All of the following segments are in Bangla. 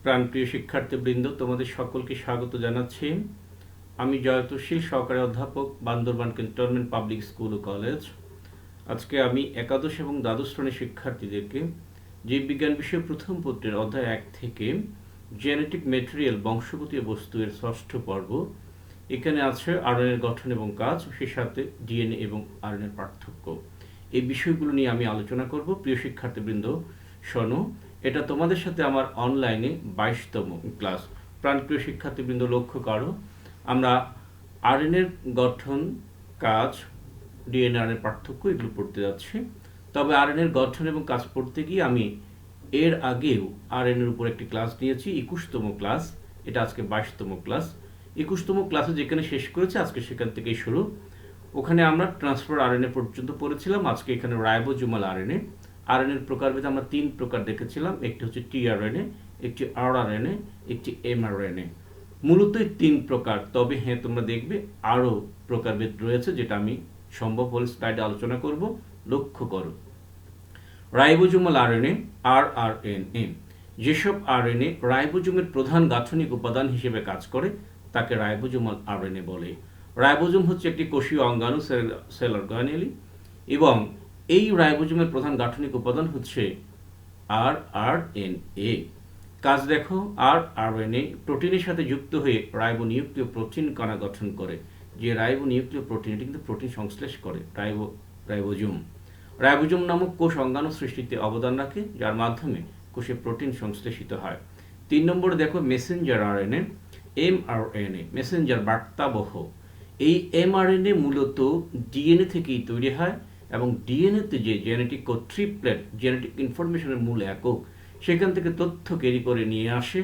প্রাণপ্রিয় শিক্ষার্থীবৃন্দ, তোমাদের সকলকে স্বাগত জানাচ্ছি। আমি জয়তশীল, সহকারী অধ্যাপক, বান্দরবান ক্যান্টনমেন্ট পাবলিক স্কুল ও কলেজ। আজকে আমি একাদশ এবং দ্বাদশ শ্রেণীর শিক্ষার্থীদেরকে জীববিজ্ঞান বিষয়ে প্রথম পত্রের অধ্যায় 1 থেকে জেনেটিক ম্যাটেরিয়াল বংশগত বস্তু এর 6ষ্ঠ পর্ব। এখানে আছে আরএনএর গঠন এবং কাজ, সেই সাথে ডিএনএ এবং আরএনএর পার্থক্য। এই বিষয়গুলো নিয়ে আমি আলোচনা করব। প্রিয় শিক্ষার্থীবৃন্দ, শোনো, এটা তোমাদের সাথে আমার অনলাইনে 22তম ক্লাস। প্রাণপ্রিয় শিক্ষার্থীবৃন্দ, লক্ষ্য করো, আমরা আরএনএর গঠন, কাজ, ডিএনএ এর পার্থক্য এগুলো পড়তে যাচ্ছি। তবে আরএনএর গঠন এবং কাজ পড়তে গিয়ে আমি এর আগেও আরএনএর উপর একটি ক্লাস নিয়েছি, 21তম ক্লাস। এটা আজকে 22তম ক্লাস। 21তম ক্লাসে যেখানে শেষ করেছি, আজকে সেখান থেকেই শুরু। ওখানে আমরা ট্রান্সফার আরএনএ পর্যন্ত পড়েছিলাম। আজকে এখানে রাইবোজোমাল আরএনএ। আরএনএর প্রকারভেদে আমরা 3 প্রকার দেখেছিলাম। একটি হচ্ছে টিআরএনএ, একটি আরআরএনএ, একটি এমআরএনএ। মূলত 3 প্রকার। তবে হ্যাঁ, তোমরা দেখবে আরও প্রকারভেদ রয়েছে, যেটা আমি সম্ভব হলে স্লাইডে আলোচনা করব। লক্ষ্য করো, রাইবোজোমাল আরএনএ, আরআরএনএ। যেসব আরএনএ রাইবোজোমের প্রধান গাঠনিক উপাদান হিসেবে কাজ করে তাকে রাইবোজোমাল আরএনএ বলে। রাইবোজোম হচ্ছে একটি কোষীয় অঙ্গাণু, সেল অর্গানেলি, এবং এই রাইবোজোমের প্রধান গাঠনিক উপাদান হচ্ছে আরআরএনএ। কাজ দেখো, আরআরএনএ প্রোটিনের সাথে যুক্ত হয়ে রাইবোনিউক্লিয় প্রোটিন কণা গঠন করে। যে রাইবোনিউক্লিয় প্রোটিন, এটি কিন্তু প্রোটিন সংশ্লেষ করে, রাইবোজোম। রাইবোজোম নামক কোষ অঙ্গাণু সৃষ্টিতে অবদান রাখে, যার মাধ্যমে কোষে প্রোটিন সংশ্লেষিত হয়। 3 নম্বরে দেখো মেসেঞ্জার আরএনএ, এমআরএনএ। মেসেঞ্জার, বার্তাবহ। এই এমআরএনএ মূলত ডিএনএ থেকেই তৈরি হয়, এবং ডিএনএতে যে জেনেটিক কোড, ট্রিপলেট, জেনেটিক ইনফরমেশনের মূল একক, সেখান থেকে তথ্য ক্যারি করে নিয়ে আসে।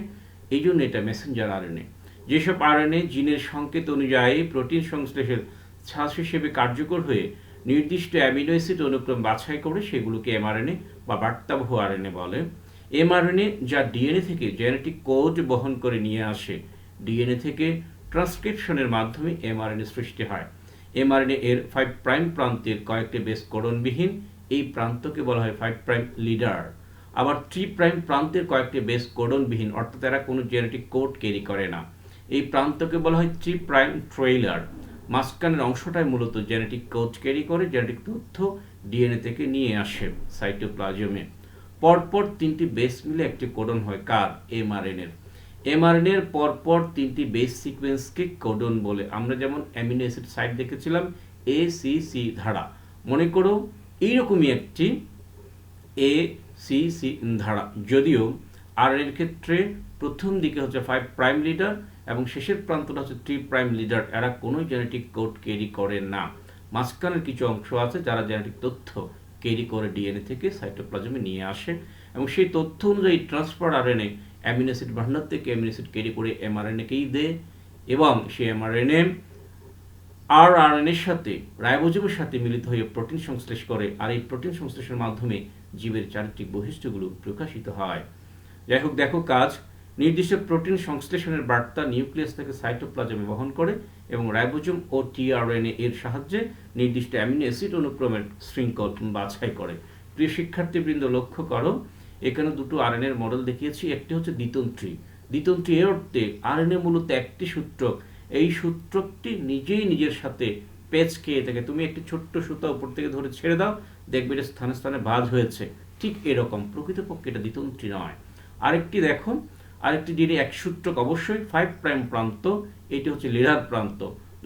এই জন্য এটা মেসেঞ্জার আরএনএ। যেসব আরএনএ জিনের সংকেত অনুযায়ী প্রোটিন সংশ্লেষের ছাঁচ হিসেবে কার্যকর হয়ে নির্দিষ্ট অ্যামিনো অ্যাসিড অনুক্রম বাছাই করে, সেগুলোকে এমআরএনএ বা বার্তাবহ আরএনএ বলে। এমআরএনএ যা ডিএনএ থেকে জেনেটিক কোড বহন করে নিয়ে আসে, ডিএনএ থেকে ট্রান্সক্রিপশনের মাধ্যমে এমআরএনএ সৃষ্টি হয়। এমআরএনএ এর 5 প্রাইম প্রান্তের কয়েকটি বেস কোডনবিহীন এই প্রান্তকে বলা হয় 5 প্রাইম লিডার। আবার 3 প্রাইম প্রান্তের কয়েকটি বেস কোডনবিহীন, অর্থাৎ এরা কোনো জেনেটিক কোড ক্যারি করে না, এই প্রান্তকে বলা হয় 3 প্রাইম ট্রেইলার। মাঝখানের অংশটাই মূলত জেনেটিক কোড ক্যারি করে, জেনেটিক তথ্য ডিএনএ থেকে নিয়ে আসে সাইটোপ্লাজমে। পরপর 3টি বেস মিলে একটি কোডন হয় কার? এমআরএনএর। এমআরএনএর পরপর 3টি বেস সিকোয়েন্সকে কোডন বলে। আমরা যেমন অ্যামিনো অ্যাসিড সাইট দেখেছিলাম, ACC ধারা। মনে করো এইরকমই একটি ACC ধারা, যদিও আরএনএর ক্ষেত্রে প্রথম দিকে হচ্ছে 5 প্রাইম লিডার এবং শেষের প্রান্তটা হচ্ছে 3 প্রাইম লিডার। এরা কোনো জেনেটিক কোড ক্যারি করে না। মাঝখানের কিছু অংশ আছে যারা জেনেটিক তথ্য ক্যারি করে ডিএনএ থেকে সাইটোপ্লাজমে নিয়ে আসে, এবং সেই তথ্য অনুযায়ী ট্রান্সফার আরএনএ অ্যামিনো অ্যাসিড ভান্ডার থেকে অ্যামিনো অ্যাসিড ক্যারি করে এমআরএনএকেই দেয়, এবং সেই এমআরএনএ আরআরএনএর সাথে, রাইবোজোমের সাথে মিলিত হয়ে প্রোটিন সংশ্লেষ করে, আর এই প্রোটিন সংশ্লেষের মাধ্যমে জীবের চারিত্রিক বৈশিষ্ট্যগুলো প্রকাশিত হয়। যাই হোক, দেখো কাজ, নির্দিষ্ট প্রোটিন সংশ্লেষণের বার্তা নিউক্লিয়াস থেকে সাইটোপ্লাজমে বহন করে, এবং রাইবোজোম ও টিআরএনএ এর সাহায্যে নির্দিষ্ট অ্যামিনো অ্যাসিড অনুক্রমের শৃঙ্খল বাছাই করে। প্রিয় শিক্ষার্থীবৃন্দ, লক্ষ্য করো, এখানে দুটো আরএনএর মডেল দেখিয়েছি। একটি হচ্ছে দ্বিতন্ত্রী। দ্বিতন্ত্রী এর অর্থে আরএনএ মূলত একটি সূত্রক। এই সূত্রকটি নিজেই নিজের সাথে পেঁচ খেয়ে থাকে। তুমি একটি ছোট্ট সুতা উপর থেকে ধরে ছেড়ে দাও, দেখবে এটা স্থানে স্থানে ভাঁজ হয়েছে। ঠিক এরকম, প্রকৃতপক্ষে এটা দ্বিতন্ত্রী নয়। আরেকটি দেখো, আরেকটি ডিএনএ এক সূত্রক, অবশ্যই 5 প্রাইম প্রান্ত, এটি হচ্ছে লিডার প্রান্ত।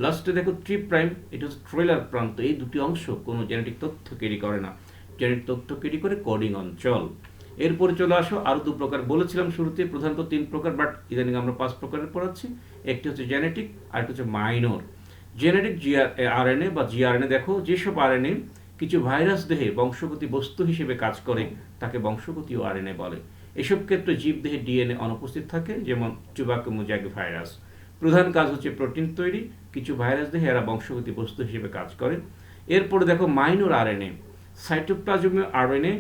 লাস্টে দেখো 3 প্রাইম, এটি হচ্ছে ট্রেইলার প্রান্ত। এই দুটি অংশ কোনো জেনেটিক তথ্য ক্যারি করে না, জেনেটিক তথ্য ক্যারি করে কোডিং অঞ্চল। এরপরে চলে আসো, আরও 2 প্রকার বলেছিলাম শুরুতে, প্রধানত 3 প্রকার, বাট ইদানিং আমরা 5 প্রকারের পড়াচ্ছি। একটি হচ্ছে জেনেটিক, আর একটা হচ্ছে মাইনর। জেনেটিক আরএনএ বা জিআরএনএ। দেখো, যেসব আরএনএ কিছু ভাইরাস দেহে বংশগতি বস্তু হিসেবে কাজ করে তাকে বংশগতীয় আরএনএ বলে। এসব ক্ষেত্রে জীবদেহে ডিএনএ অনুপস্থিত থাকে, যেমন টোবাকো মোজাইক ভাইরাস। প্রধান কাজ হচ্ছে প্রোটিন তৈরি। কিছু ভাইরাস দেহে এরা বংশগতি বস্তু হিসেবে কাজ করে। এরপরে দেখো মাইনর আরএনএ। সাইটোপ্লাজমীয় আরএনএ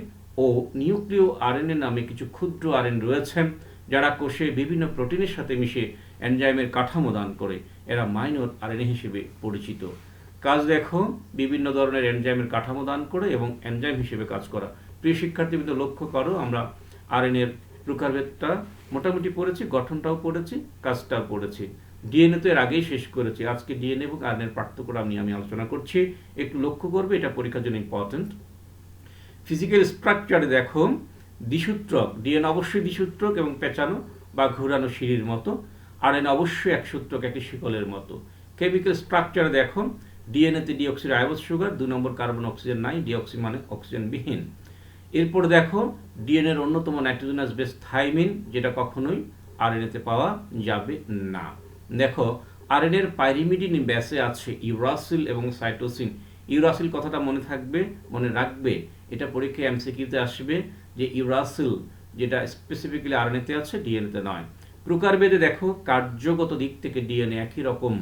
ও নিউক্লিয় আরএনএ নামে কিছু ক্ষুদ্র আরএনএ রয়েছে, যারা কোষে বিভিন্ন প্রোটিনের সাথে মিশে এনজাইমের কাঠামো দান করে। এরা মাইনর আরএনএ হিসেবে পরিচিত। কাজ দেখো, বিভিন্ন ধরনের এনজাইমের কাঠামো দান করে এবং এনজাইম হিসেবে কাজ করা। প্রিয় শিক্ষার্থীবৃন্দ, লক্ষ্য করো, আমরা আরএনএর প্রকারভেদটা মোটামুটি পড়েছি, গঠনটাও পড়েছি, কাজটাও পড়েছি। ডিএনএ তো এর আগেই শেষ করেছি। আজকে ডিএনএ এবং আরএনএর পার্থক্যটা নিয়ে আমি আলোচনা করছি। একটু লক্ষ্য করবে, এটা পরীক্ষার জন্য ইম্পর্টেন্ট। ফিজিক্যাল স্ট্রাকচারে দেখো দ্বিসূত্রক, ডিএনএ অবশ্যই দ্বিসূত্রক এবং পেঁচানো বা ঘোরানো সিঁড়ির মতো, আরএনএ অবশ্যই একসূত্রক, একটি শিকলের মতো। কেমিক্যাল স্ট্রাকচারে দেখো ডিএনএতে ডিঅক্সি রাইবোজ সুগার, 2 নম্বর কার্বন অক্সিজেন নাই, ডিঅক্সি মানে অক্সিজেনবিহীন। এরপর দেখো ডিএনএর অন্যতম নাইট্রোজেনাস বেস থাইমিন, যেটা কখনোই আরএনএতে পাওয়া যাবে না। দেখো আরএনএর পাইরিমিডিন বেসে আছে ইউরাসিল এবং সাইটোসিন। ইউরাসিল কথাটা মনে থাকবে, মনে রাখবে, এটা পরীক্ষায় এমসিকিউতে আসবে যে ইউরাসিল যেটা স্পেসিফিক্যালি আরএনএতে আছে, ডিএনএতে নয়। প্রকারভেদে দেখো কার্যগত দিক থেকে ডিএনএ একই রকম,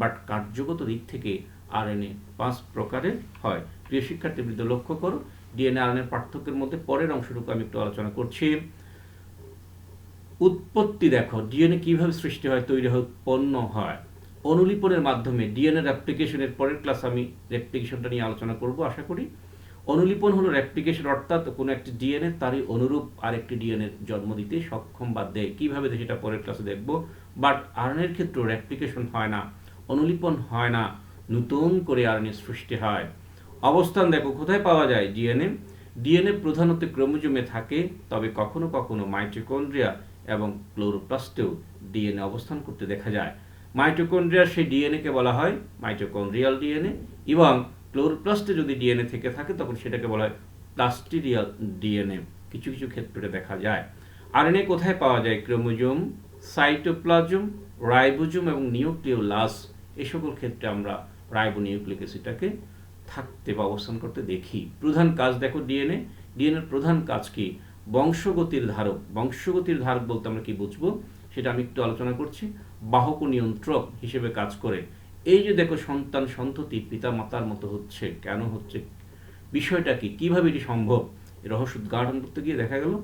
বাট কার্যগত দিক থেকে আরএনএ 5 প্রকারের হয়। প্রিয় শিক্ষার্থীবৃন্দ লক্ষ্য করো, ডিএনএ আরএনএর পার্থক্যের মধ্যে পরের অংশটুকু আমি একটু আলোচনা করছি। উৎপত্তি দেখো ডিএনএ কিভাবে সৃষ্টি হয়, তৈরি হয়, উৎপন্ন হয়। অনুলিপনের মাধ্যমে ডিএনএ রেপ্লিকেশনের পরের ক্লাস আমি রেপ্লিকেশনটা নিয়ে আলোচনা করব আশা করি। অনুলিপন হলো রেপ্লিকেশন, অর্থাৎ কোনো একটি ডিএনএ তারই অনুরূপ আরেকটি ডিএনএ জন্ম দিতে সক্ষম বা দেয়। কিভাবে দেয় সেটা পরের ক্লাসে দেখব। বাট আরএনএর ক্ষেত্রে রেপ্লিকেশন হয় না, অনুলিপন হয় না, নতুন করে আরএনএ সৃষ্টি হয়। অবস্থান দেখো কোথায় পাওয়া যায় ডিএনএ। ডিএনএ প্রধানত ক্রোমোজোমে থাকে, তবে কখনো কখনো মাইটোকন্ড্রিয়া এবং ক্লোরোপ্লাস্টেও ডিএনএ অবস্থান করতে দেখা যায়। মাইটোকন্ড্রিয়ার সেই ডিএনএকে বলা হয় মাইটোকন্ড্রিয়াল ডিএনএ, এবং ক্লোরোপ্লাস্টে যদি ডিএনএ থেকে থাকে তখন সেটাকে বলা হয় প্লাস্টিডিয়াল ডিএনএ। কিছু কিছু ক্ষেত্রে দেখা যায়। আরএনএ কোথায় পাওয়া যায়? ক্রোমোজোম, সাইটোপ্লাজম, রাইবোজোম এবং নিউক্লিওলাস। এই সকল ক্ষেত্রে আমরা রাইবোনিউক্লিক অ্যাসিডটাকে থাকতে বা অবস্থান করতে দেখি। প্রধান কাজ দেখো ডিএনএ। ডিএনএর প্রধান কাজ কি? বংশগতির ধারক। বংশগতির ধারক বলতে আমরা কি বুঝবো সেটা আমি একটু আলোচনা করছি। বাহক ও নিয়ন্ত্রক হিসেবে কাজ করে। এই যে দেখো সন্তান সন্ততি পিতা মাতার মতো হচ্ছে, কেন হচ্ছে, বিষয়টা কি, কিভাবে এটি সম্ভব, রহস্য উদ্ঘাটন করতে গিয়ে দেখা গেল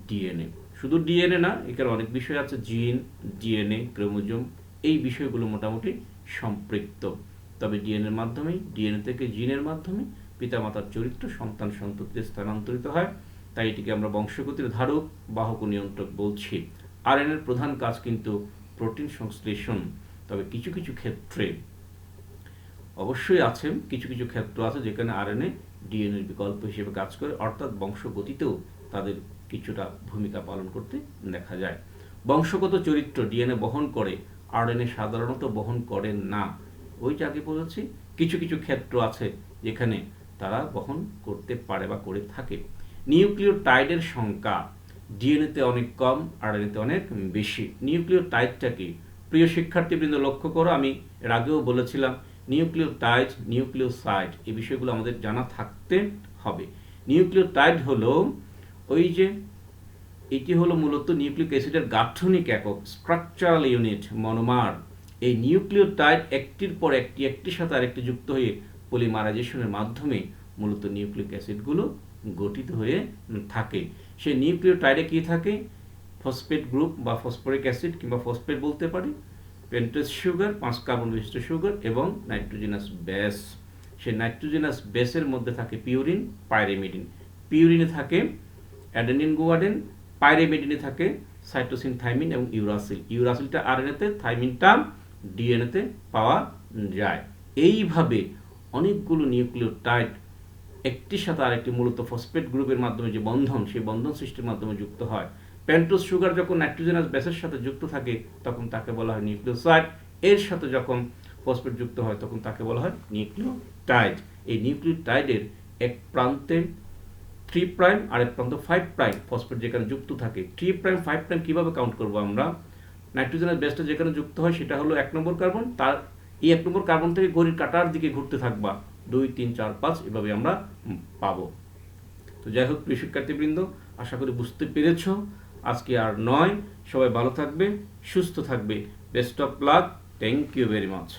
ডিএনএ। শুধু ডিএনএ না, এখানে অনেক বিষয় আছে, জিন, ডিএনএ, ক্রোমোজোম, এই বিষয়গুলো মোটামুটি সম্পৃক্ত। তবে ডিএনএর মাধ্যমে, ডিএনএ থেকে জিনের মাধ্যমে পিতামাতার চরিত্র সন্তান সন্ততিতে স্থানান্তরিত হয়। তাই এটিকে আমরা বংশগতির ধারক, বাহক ও নিয়ন্ত্রক বলছি। আরএনএর প্রধান কাজ কিন্তু প্রোটিন সংশ্লেষণ। তবে কিছু কিছু ক্ষেত্রে অবশ্যই আছে, কিছু কিছু ক্ষেত্র আছে যেখানে আরএনএ ডিএনএর বিকল্প হিসেবে কাজ করে, অর্থাৎ বংশগতিতেও তাদের কিছুটা ভূমিকা পালন করতে দেখা যায়। বংশগত চরিত্র ডিএনএ বহন করে, আরএনএ সাধারণত বহন করে না। ওই যে আগে বলেছি, কিছু কিছু ক্ষেত্র আছে যেখানে তারা বহন করতে পারে বা করে থাকে। নিউক্লিওটাইডের সংখ্যা ডিএনএতে অনেক কম, আরএনএতে অনেক বেশি। নিউক্লিওটাইডটা কি? প্রিয় শিক্ষার্থীবৃন্দ লক্ষ্য করো, আমি এর আগেও বলেছিলাম নিউক্লিওটাইড, নিউক্লিওসাইড এই বিষয়গুলো আমাদের জানা থাকতে হবে। নিউক্লিওটাইড হলো ওই যে, এটি হলো মূলত নিউক্লিক অ্যাসিডের গাঠনিক একক, স্ট্রাকচারাল ইউনিট, মনোমার। এই নিউক্লিওটাইড একটির পর একটি, একটির সাথে আরেকটি যুক্ত হয়ে পলিমারাইজেশনের মাধ্যমে মূলত নিউক্লিক অ্যাসিডগুলো গঠিত হয়ে থাকে। সেই নিউক্লিওটাইডে কি থাকে? ফসফেট গ্রুপ বা ফসফরিক অ্যাসিড কিংবা ফসফেট বলতে পারি, পেন্টোজ সুগার, 5 কার্বন বিশিষ্ট সুগার এবং নাইট্রোজেনাস বেস। সেই নাইট্রোজেনাস বেসের মধ্যে থাকে পিউরিন, পাইরিমিডিন। পিউরিনে থাকে অ্যাডেনিন, গুয়ানিন। পাইরিমিডিনে থাকে সাইটোসিন, থাইমিন এবং ইউরাসিল। ইউরাসিলটা আরএনএতে, থাইমিনটা ডিএনএতে পাওয়া যায়। এইভাবে অনেকগুলো নিউক্লিওটাইড একটির সাথে আরেকটি মূলত ফসফেট গ্রুপের মাধ্যমে যে বন্ধন, সেই বন্ধন সৃষ্টির মাধ্যমে যুক্ত হয়। পেন্টোজ সুগার যখন নাইট্রোজেনাস বেসের সাথে যুক্ত থাকে তখন তাকে বলা হয় নিউক্লিওসাইড। এর সাথে যখন ফসফেট যুক্ত হয় তখন তাকে বলা হয় নিউক্লিওটাইড। এই নিউক্লিওটাইডের এক প্রান্তে 3 প্রাইম আর এক প্রান্ত 5 প্রাইম ফসফেট যেখানে যুক্ত থাকে। 3 প্রাইম 5 প্রাইম কিভাবে কাউন্ট করব আমরা? নাইট্রোজেনাস বেসটা যেখানে যুক্ত হয় সেটা হলো 1 নম্বর কার্বন, তার এই 1 নম্বর কার্বন থেকে ঘড়ির কাঁটার দিকে ঘুরতে থাকবা, 2, 3, 4, 5 এভাবে আমরা পাবো। তো যাই হোক প্রিয় শিক্ষার্থীবৃন্দ, আশা করি বুঝতে পেরেছ। আজকে আর নয়, সবাই ভালো থাকবে, সুস্থ থাকবে। Best of luck, thank you very much.